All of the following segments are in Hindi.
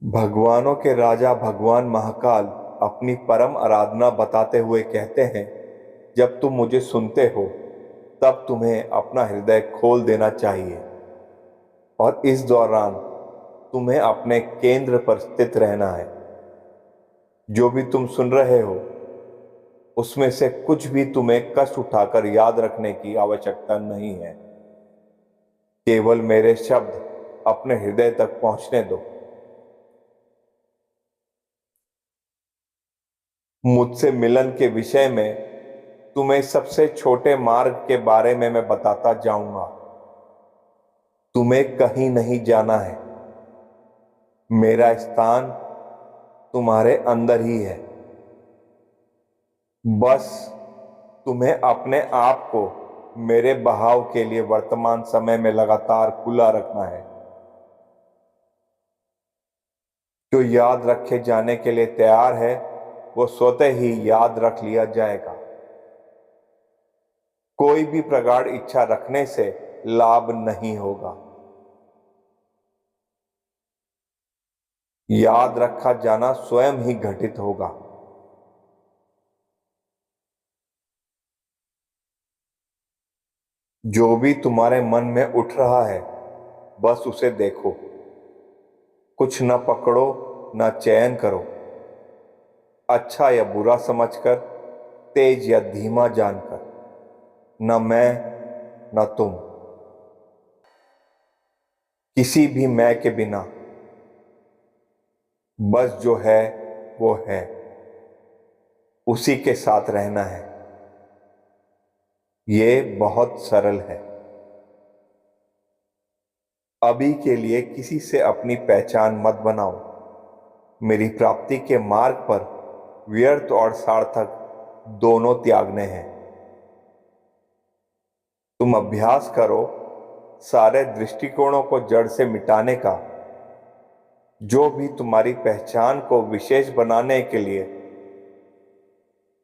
भगवानों के राजा भगवान महाकाल अपनी परम आराधना बताते हुए कहते हैं, जब तुम मुझे सुनते हो तब तुम्हें अपना हृदय खोल देना चाहिए और इस दौरान तुम्हें अपने केंद्र पर स्थित रहना है। जो भी तुम सुन रहे हो उसमें से कुछ भी तुम्हें कष्ट उठाकर याद रखने की आवश्यकता नहीं है। केवल मेरे शब्द अपने हृदय तक पहुंचने दो। मुझसे मिलन के विषय में तुम्हें सबसे छोटे मार्ग के बारे में मैं बताता जाऊंगा। तुम्हें कहीं नहीं जाना है। मेरा स्थान तुम्हारे अंदर ही है। बस तुम्हें अपने आप को मेरे बहाव के लिए वर्तमान समय में लगातार खुला रखना है। जो याद रखे जाने के लिए तैयार है वो स्वतः ही याद रख लिया जाएगा। कोई भी प्रगाढ़ इच्छा रखने से लाभ नहीं होगा। याद रखा जाना स्वयं ही घटित होगा। जो भी तुम्हारे मन में उठ रहा है बस उसे देखो। कुछ न पकड़ो, न चयन करो। अच्छा या बुरा समझकर, तेज या धीमा जानकर। न मैं न तुम, किसी भी मैं के बिना। बस जो है वो है, उसी के साथ रहना है। ये बहुत सरल है। अभी के लिए किसी से अपनी पहचान मत बनाओ। मेरी प्राप्ति के मार्ग पर व्यर्थ और सार्थक दोनों त्यागने हैं। तुम अभ्यास करो सारे दृष्टिकोणों को जड़ से मिटाने का। जो भी तुम्हारी पहचान को विशेष बनाने के लिए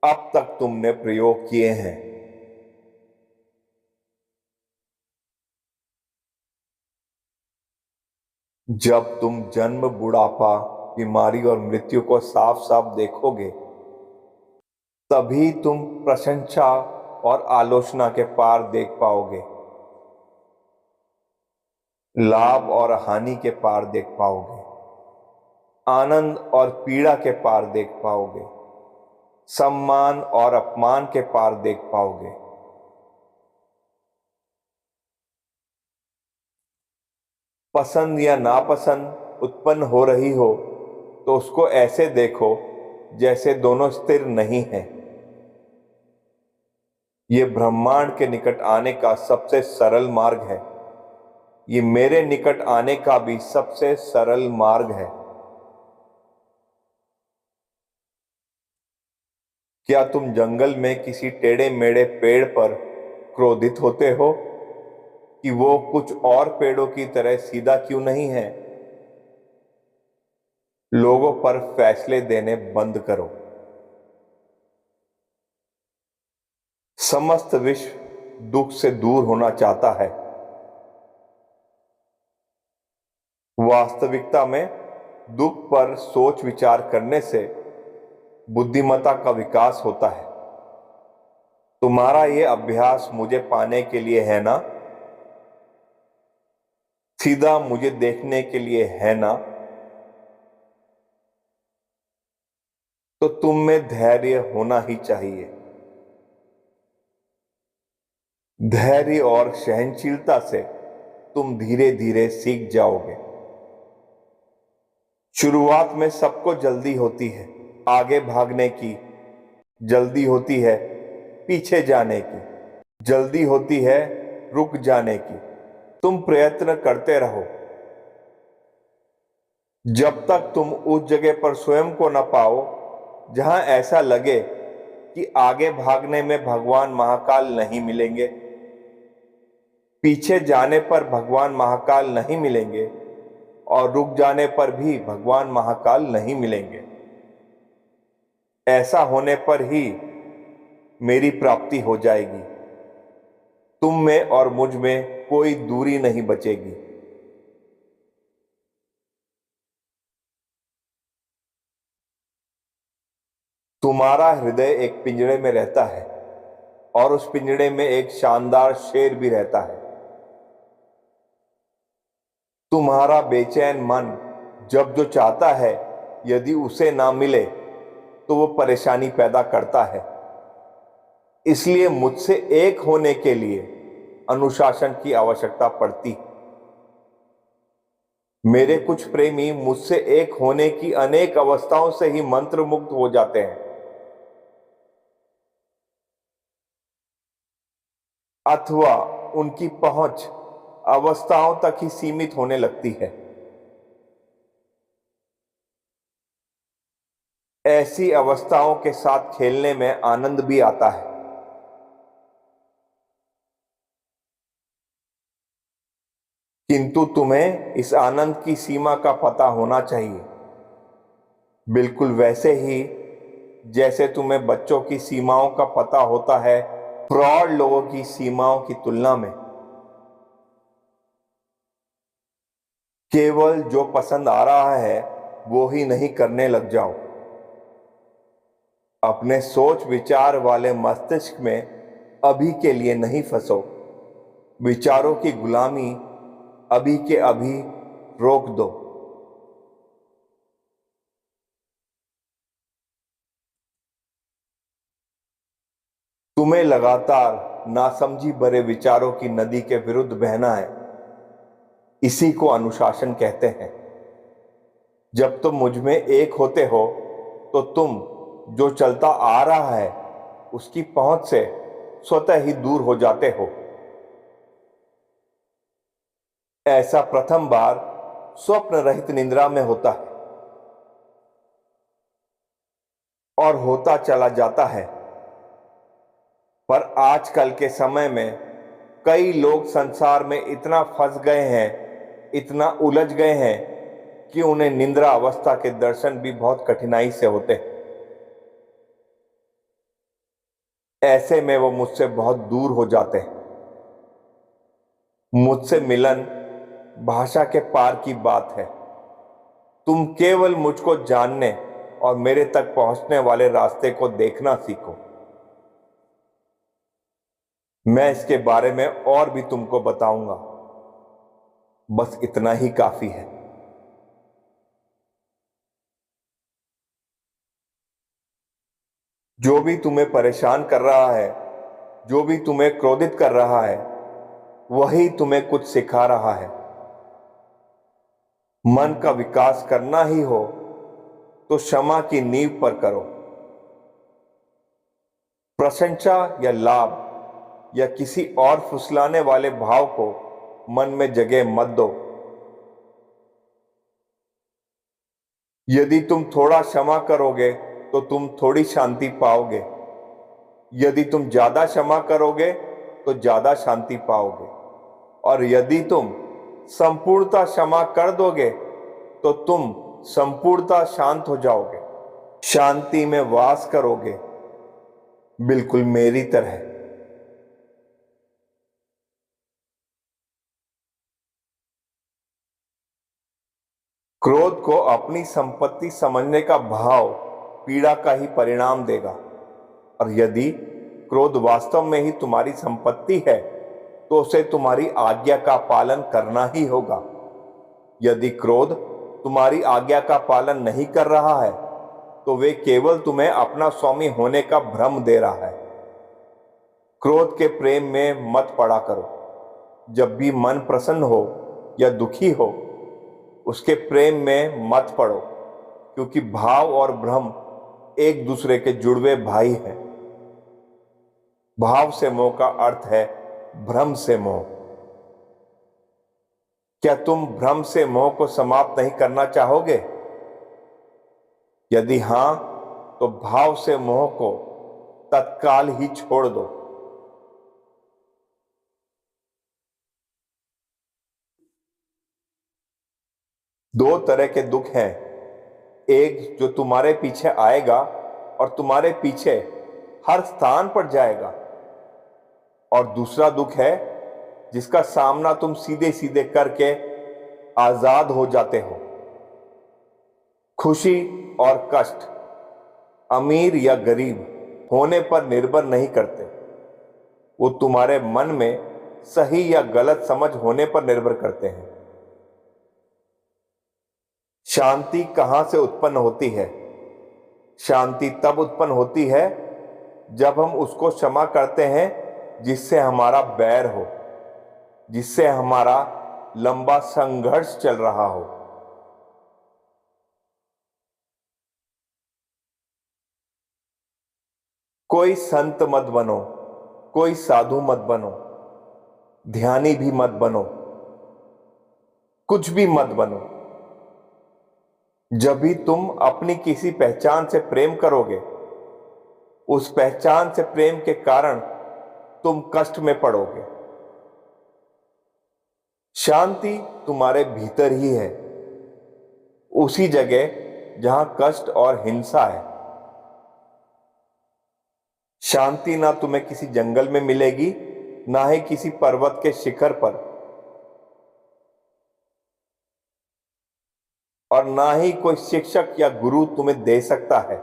अब तक तुमने प्रयोग किए हैं। जब तुम जन्म, बुढ़ापा, बीमारी और मृत्यु को साफ साफ देखोगे तभी तुम प्रशंसा और आलोचना के पार देख पाओगे। लाभ और हानि के पार देख पाओगे। आनंद और पीड़ा के पार देख पाओगे। सम्मान और अपमान के पार देख पाओगे। पसंद या नापसंद उत्पन्न हो रही हो तो उसको ऐसे देखो जैसे दोनों स्थिर नहीं हैं। ये ब्रह्मांड के निकट आने का सबसे सरल मार्ग है। ये मेरे निकट आने का भी सबसे सरल मार्ग है। क्या तुम जंगल में किसी टेढ़े मेढ़े पेड़ पर क्रोधित होते हो कि वो कुछ और पेड़ों की तरह सीधा क्यों नहीं है? लोगों पर फैसले देने बंद करो। समस्त विश्व दुख से दूर होना चाहता है। वास्तविकता में दुख पर सोच विचार करने से बुद्धिमत्ता का विकास होता है। तुम्हारा ये अभ्यास मुझे पाने के लिए है ना? सीधा मुझे देखने के लिए है ना? तो तुम में धैर्य होना ही चाहिए। धैर्य और सहनशीलता से तुम धीरे धीरे सीख जाओगे। शुरुआत में सबको जल्दी होती है। आगे भागने की जल्दी होती है, पीछे जाने की जल्दी होती है, रुक जाने की। तुम प्रयत्न करते रहो जब तक तुम उस जगह पर स्वयं को न पाओ जहां ऐसा लगे कि आगे भागने में भगवान महाकाल नहीं मिलेंगे, पीछे जाने पर भगवान महाकाल नहीं मिलेंगे और रुक जाने पर भी भगवान महाकाल नहीं मिलेंगे। ऐसा होने पर ही मेरी प्राप्ति हो जाएगी। तुम में और मुझ में कोई दूरी नहीं बचेगी। तुम्हारा हृदय एक पिंजरे में रहता है और उस पिंजरे में एक शानदार शेर भी रहता है। तुम्हारा बेचैन मन जब जो चाहता है, यदि उसे ना मिले तो वो परेशानी पैदा करता है। इसलिए मुझसे एक होने के लिए अनुशासन की आवश्यकता पड़ती। मेरे कुछ प्रेमी मुझसे एक होने की अनेक अवस्थाओं से ही मंत्रमुग्ध हो जाते हैं, अथवा उनकी पहुंच अवस्थाओं तक ही सीमित होने लगती है। ऐसी अवस्थाओं के साथ खेलने में आनंद भी आता है, किंतु तुम्हें इस आनंद की सीमा का पता होना चाहिए। बिल्कुल वैसे ही जैसे तुम्हें बच्चों की सीमाओं का पता होता है, प्रौढ़ लोगों की सीमाओं की तुलना में केवल जो पसंद आ रहा है वो ही नहीं करने लग जाओ। अपने सोच विचार वाले मस्तिष्क में अभी के लिए नहीं फंसो। विचारों की गुलामी अभी के अभी रोक दो। तुम्हें लगातार नासमझी भरे विचारों की नदी के विरुद्ध बहना है। इसी को अनुशासन कहते हैं। जब तुम मुझ में एक होते हो तो तुम जो चलता आ रहा है उसकी पहुंच से स्वतः ही दूर हो जाते हो। ऐसा प्रथम बार स्वप्न रहित निद्रा में होता है और होता चला जाता है। पर आजकल के समय में कई लोग संसार में इतना फंस गए हैं, इतना उलझ गए हैं कि उन्हें निद्रा अवस्था के दर्शन भी बहुत कठिनाई से होते हैं। ऐसे में वो मुझसे बहुत दूर हो जाते हैं। मुझसे मिलन भाषा के पार की बात है। तुम केवल मुझको जानने और मेरे तक पहुंचने वाले रास्ते को देखना सीखो। मैं इसके बारे में और भी तुमको बताऊंगा, बस इतना ही काफी है। जो भी तुम्हें परेशान कर रहा है, जो भी तुम्हें क्रोधित कर रहा है, वही तुम्हें कुछ सिखा रहा है। मन का विकास करना ही हो तो क्षमा की नींव पर करो। प्रशंसा या लाभ या किसी और फुसलाने वाले भाव को मन में जगह मत दो। यदि तुम थोड़ा क्षमा करोगे तो तुम थोड़ी शांति पाओगे। यदि तुम ज्यादा क्षमा करोगे तो ज्यादा शांति पाओगे। और यदि तुम संपूर्णता क्षमा कर दोगे तो तुम संपूर्णता शांत हो जाओगे, शांति में वास करोगे, बिल्कुल मेरी तरह। क्रोध को अपनी संपत्ति समझने का भाव पीड़ा का ही परिणाम देगा। और यदि क्रोध वास्तव में ही तुम्हारी संपत्ति है तो उसे तुम्हारी आज्ञा का पालन करना ही होगा। यदि क्रोध तुम्हारी आज्ञा का पालन नहीं कर रहा है तो वे केवल तुम्हें अपना स्वामी होने का भ्रम दे रहा है। क्रोध के प्रेम में मत पड़ा करो। जब भी मन प्रसन्न हो या दुखी हो, उसके प्रेम में मत पड़ो, क्योंकि भाव और भ्रम एक दूसरे के जुड़वे भाई हैं। भाव से मोह का अर्थ है भ्रम से मोह। क्या तुम भ्रम से मोह को समाप्त नहीं करना चाहोगे? यदि हां, तो भाव से मोह को तत्काल ही छोड़ दो। दो तरह के दुख हैं, एक जो तुम्हारे पीछे आएगा और तुम्हारे पीछे हर स्थान पर जाएगा, और दूसरा दुख है जिसका सामना तुम सीधे सीधे करके आजाद हो जाते हो। खुशी और कष्ट अमीर या गरीब होने पर निर्भर नहीं करते, वो तुम्हारे मन में सही या गलत समझ होने पर निर्भर करते हैं। शांति कहां से उत्पन्न होती है? शांति तब उत्पन्न होती है जब हम उसको क्षमा करते हैं जिससे हमारा बैर हो, जिससे हमारा लंबा संघर्ष चल रहा हो। कोई संत मत बनो, कोई साधु मत बनो, ध्यानी भी मत बनो, कुछ भी मत बनो। जब भी तुम अपनी किसी पहचान से प्रेम करोगे, उस पहचान से प्रेम के कारण तुम कष्ट में पड़ोगे। शांति तुम्हारे भीतर ही है, उसी जगह जहां कष्ट और हिंसा है। शांति ना तुम्हें किसी जंगल में मिलेगी, ना ही किसी पर्वत के शिखर पर, और ना ही कोई शिक्षक या गुरु तुम्हें दे सकता है।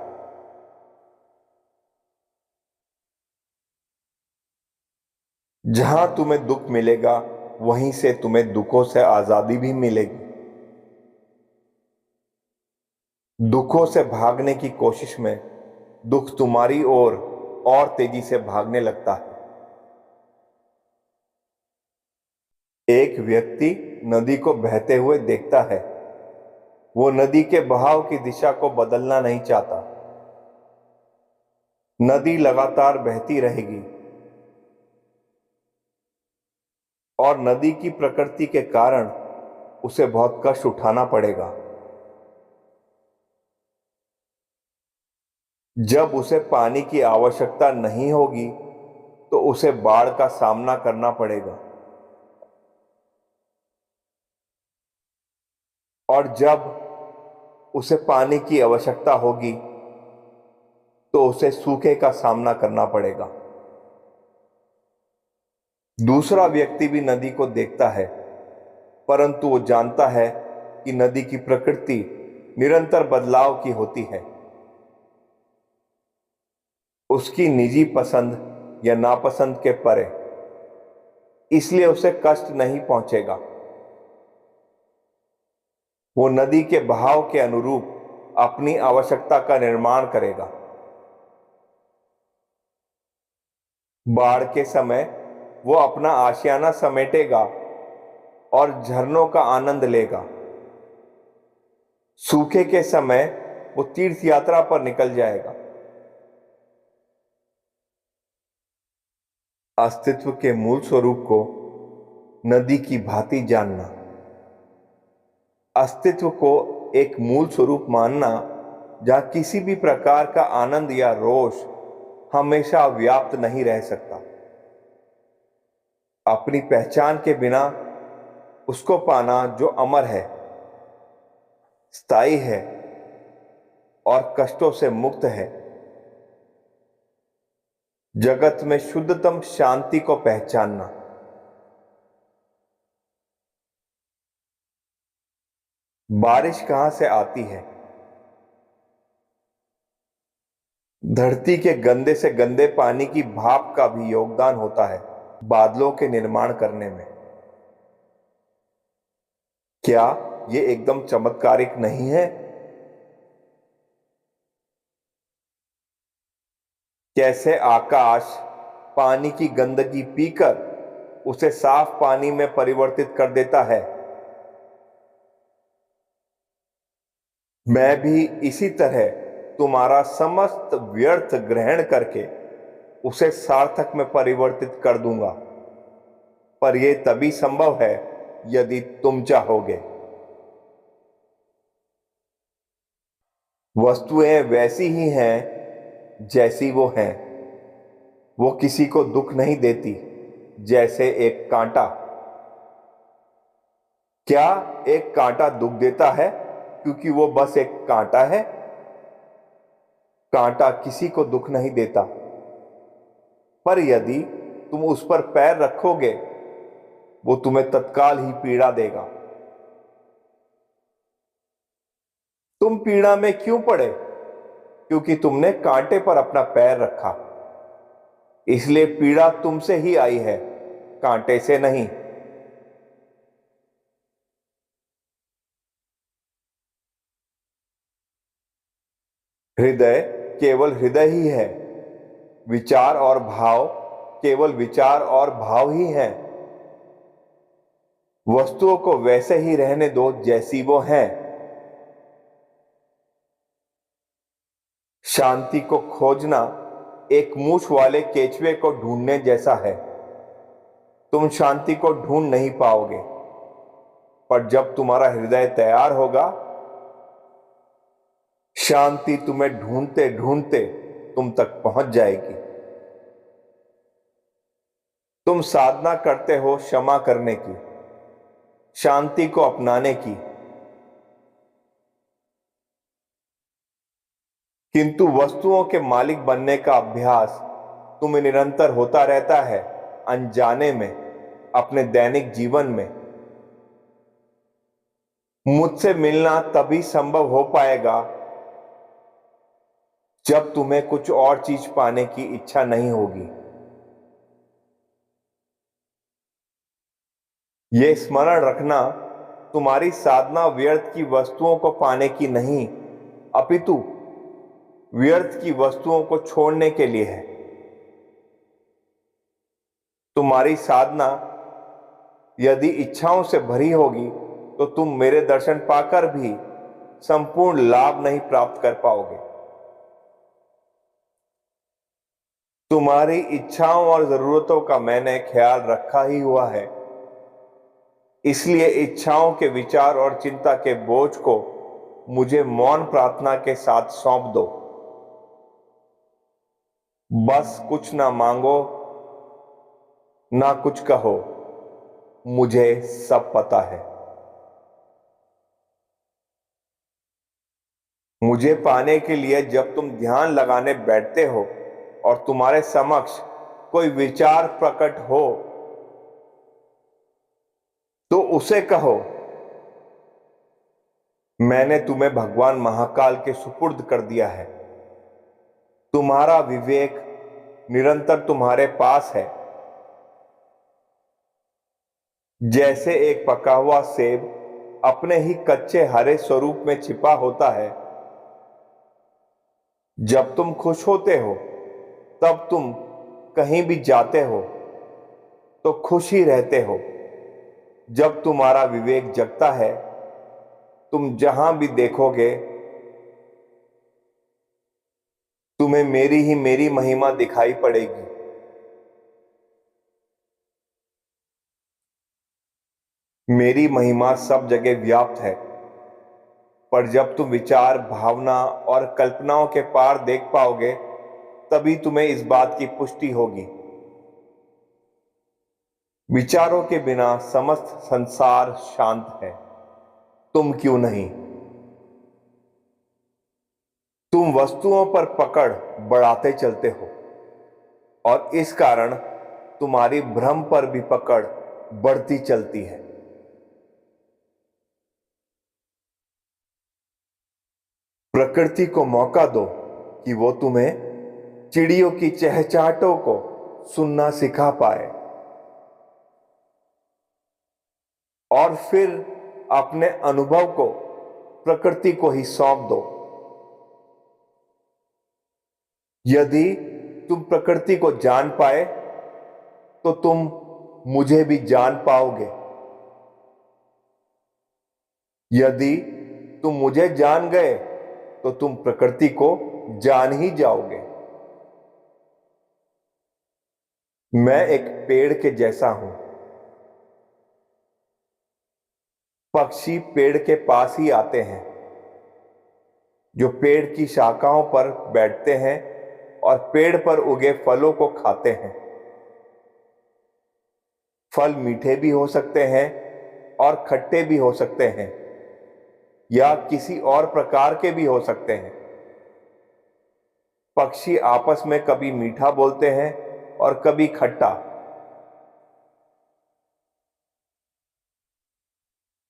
जहां तुम्हें दुख मिलेगा, वहीं से तुम्हें दुखों से आजादी भी मिलेगी। दुखों से भागने की कोशिश में दुख तुम्हारी ओर और तेजी से भागने लगता है। एक व्यक्ति नदी को बहते हुए देखता है। वो नदी के बहाव की दिशा को बदलना नहीं चाहता। नदी लगातार बहती रहेगी और नदी की प्रकृति के कारण उसे बहुत कष्ट उठाना पड़ेगा। जब उसे पानी की आवश्यकता नहीं होगी तो उसे बाढ़ का सामना करना पड़ेगा, और जब उसे पानी की आवश्यकता होगी तो उसे सूखे का सामना करना पड़ेगा। दूसरा व्यक्ति भी नदी को देखता है, परंतु वो जानता है कि नदी की प्रकृति निरंतर बदलाव की होती है। उसकी निजी पसंद या नापसंद के परे, इसलिए उसे कष्ट नहीं पहुंचेगा। वो नदी के बहाव के अनुरूप अपनी आवश्यकता का निर्माण करेगा। बाढ़ के समय वो अपना आशियाना समेटेगा और झरनों का आनंद लेगा। सूखे के समय वो तीर्थ यात्रा पर निकल जाएगा। अस्तित्व के मूल स्वरूप को नदी की भांति जानना। अस्तित्व को एक मूल स्वरूप मानना जहां किसी भी प्रकार का आनंद या रोष हमेशा व्याप्त नहीं रह सकता। अपनी पहचान के बिना उसको पाना जो अमर है, स्थायी है और कष्टों से मुक्त है। जगत में शुद्धतम शांति को पहचानना। बारिश कहां से आती है? धरती के गंदे से गंदे पानी की भाप का भी योगदान होता है बादलों के निर्माण करने में। क्या ये एकदम चमत्कारिक नहीं है? कैसे आकाश पानी की गंदगी पीकर उसे साफ पानी में परिवर्तित कर देता है। मैं भी इसी तरह तुम्हारा समस्त व्यर्थ ग्रहण करके उसे सार्थक में परिवर्तित कर दूंगा, पर यह तभी संभव है यदि तुम चाहोगे। वस्तुएं वैसी ही हैं जैसी वो हैं। वो किसी को दुख नहीं देती, जैसे एक कांटा। क्या एक कांटा दुख देता है क्योंकि वो बस एक कांटा है? कांटा किसी को दुख नहीं देता, पर यदि तुम उस पर पैर रखोगे वो तुम्हें तत्काल ही पीड़ा देगा। तुम पीड़ा में क्यों पड़े? क्योंकि तुमने कांटे पर अपना पैर रखा, इसलिए पीड़ा तुमसे ही आई है, कांटे से नहीं। हृदय केवल हृदय ही है, विचार और भाव केवल विचार और भाव ही हैं। वस्तुओं को वैसे ही रहने दो जैसी वो हैं। शांति को खोजना एक मूछ वाले केचुए को ढूंढने जैसा है। तुम शांति को ढूंढ नहीं पाओगे, पर जब तुम्हारा हृदय तैयार होगा, शांति तुम्हें ढूंढते ढूंढते तुम तक पहुंच जाएगी। तुम साधना करते हो क्षमा करने की, शांति को अपनाने की, किंतु वस्तुओं के मालिक बनने का अभ्यास तुम्हें निरंतर होता रहता है, अनजाने में, अपने दैनिक जीवन में। मुझसे मिलना तभी संभव हो पाएगा जब तुम्हें कुछ और चीज पाने की इच्छा नहीं होगी। यह स्मरण रखना, तुम्हारी साधना व्यर्थ की वस्तुओं को पाने की नहीं, अपितु व्यर्थ की वस्तुओं को छोड़ने के लिए है। तुम्हारी साधना यदि इच्छाओं से भरी होगी तो तुम मेरे दर्शन पाकर भी संपूर्ण लाभ नहीं प्राप्त कर पाओगे। तुम्हारी इच्छाओं और जरूरतों का मैंने ख्याल रखा ही हुआ है, इसलिए इच्छाओं के विचार और चिंता के बोझ को मुझे मौन प्रार्थना के साथ सौंप दो। बस कुछ ना मांगो, ना कुछ कहो, मुझे सब पता है। मुझे पाने के लिए जब तुम ध्यान लगाने बैठते हो और तुम्हारे समक्ष कोई विचार प्रकट हो, तो उसे कहो, मैंने तुम्हें भगवान महाकाल के सुपुर्द कर दिया है। तुम्हारा विवेक निरंतर तुम्हारे पास है। जैसे एक पका हुआ सेब अपने ही कच्चे हरे स्वरूप में छिपा होता है, जब तुम खुश होते हो तब तुम कहीं भी जाते हो तो खुश ही रहते हो। जब तुम्हारा विवेक जगता है, तुम जहां भी देखोगे तुम्हें मेरी ही मेरी महिमा दिखाई पड़ेगी। मेरी महिमा सब जगह व्याप्त है, पर जब तुम विचार, भावना और कल्पनाओं के पार देख पाओगे, तभी तुम्हें इस बात की पुष्टि होगी। विचारों के बिना समस्त संसार शांत है, तुम क्यों नहीं। तुम वस्तुओं पर पकड़ बढ़ाते चलते हो और इस कारण तुम्हारी भ्रम पर भी पकड़ बढ़ती चलती है। प्रकृति को मौका दो कि वो तुम्हें चिड़ियों की चहचहाटों को सुनना सिखा पाए, और फिर अपने अनुभव को प्रकृति को ही सौंप दो। यदि तुम प्रकृति को जान पाए तो तुम मुझे भी जान पाओगे। यदि तुम मुझे जान गए तो तुम प्रकृति को जान ही जाओगे। मैं एक पेड़ के जैसा हूं। पक्षी पेड़ के पास ही आते हैं, जो पेड़ की शाखाओं पर बैठते हैं और पेड़ पर उगे फलों को खाते हैं। फल मीठे भी हो सकते हैं और खट्टे भी हो सकते हैं, या किसी और प्रकार के भी हो सकते हैं। पक्षी आपस में कभी मीठा बोलते हैं और कभी खट्टा,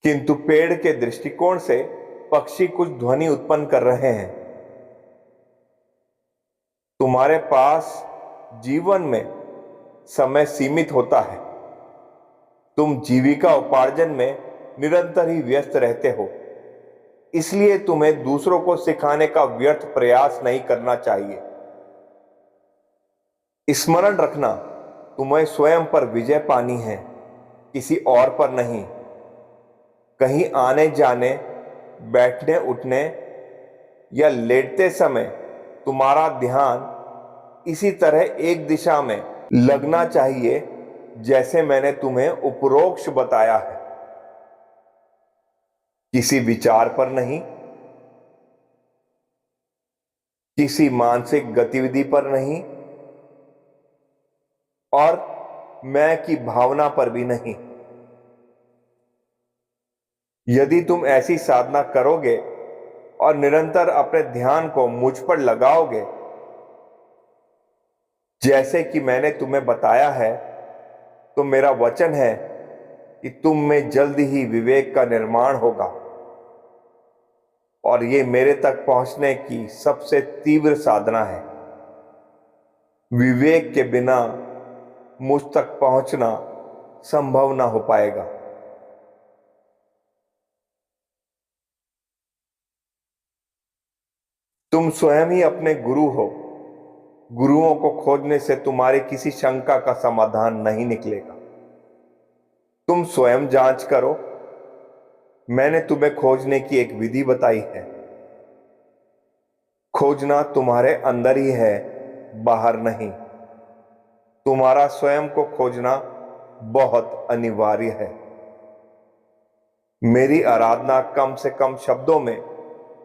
किंतु पेड़ के दृष्टिकोण से पक्षी कुछ ध्वनि उत्पन्न कर रहे हैं। तुम्हारे पास जीवन में समय सीमित होता है। तुम जीविका उपार्जन में निरंतर ही व्यस्त रहते हो, इसलिए तुम्हें दूसरों को सिखाने का व्यर्थ प्रयास नहीं करना चाहिए। स्मरण रखना, तुम्हें स्वयं पर विजय पानी है, किसी और पर नहीं। कहीं आने जाने, बैठने उठने या लेटते समय तुम्हारा ध्यान इसी तरह एक दिशा में लगना चाहिए, जैसे मैंने तुम्हें उपरोक्त बताया है। किसी विचार पर नहीं, किसी मानसिक गतिविधि पर नहीं, और मैं की भावना पर भी नहीं। यदि तुम ऐसी साधना करोगे और निरंतर अपने ध्यान को मुझ पर लगाओगे, जैसे कि मैंने तुम्हें बताया है, तो मेरा वचन है कि तुम में जल्द ही विवेक का निर्माण होगा। और ये मेरे तक पहुंचने की सबसे तीव्र साधना है। विवेक के बिना मुझ तक पहुंचना संभव ना हो पाएगा। तुम स्वयं ही अपने गुरु हो। गुरुओं को खोजने से तुम्हारी किसी शंका का समाधान नहीं निकलेगा। तुम स्वयं जांच करो। मैंने तुम्हें खोजने की एक विधि बताई है। खोजना तुम्हारे अंदर ही है, बाहर नहीं। तुम्हारा स्वयं को खोजना बहुत अनिवार्य है। मेरी आराधना कम से कम शब्दों में,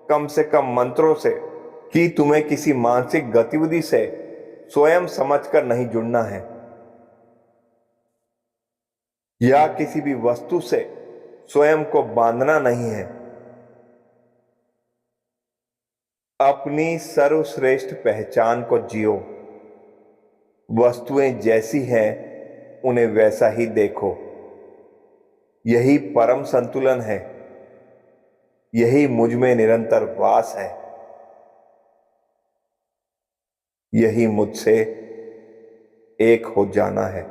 कम से कम मंत्रों से, कि तुम्हें किसी मानसिक गतिविधि से स्वयं समझकर नहीं जुड़ना है, या किसी भी वस्तु से स्वयं को बांधना नहीं है। अपनी सर्वश्रेष्ठ पहचान को जियो। वस्तुएं जैसी हैं उन्हें वैसा ही देखो। यही परम संतुलन है। यही मुझ में निरंतर वास है। यही मुझसे एक हो जाना है।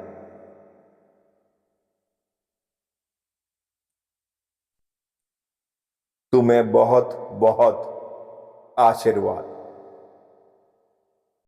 तुम्हें बहुत बहुत आशीर्वाद।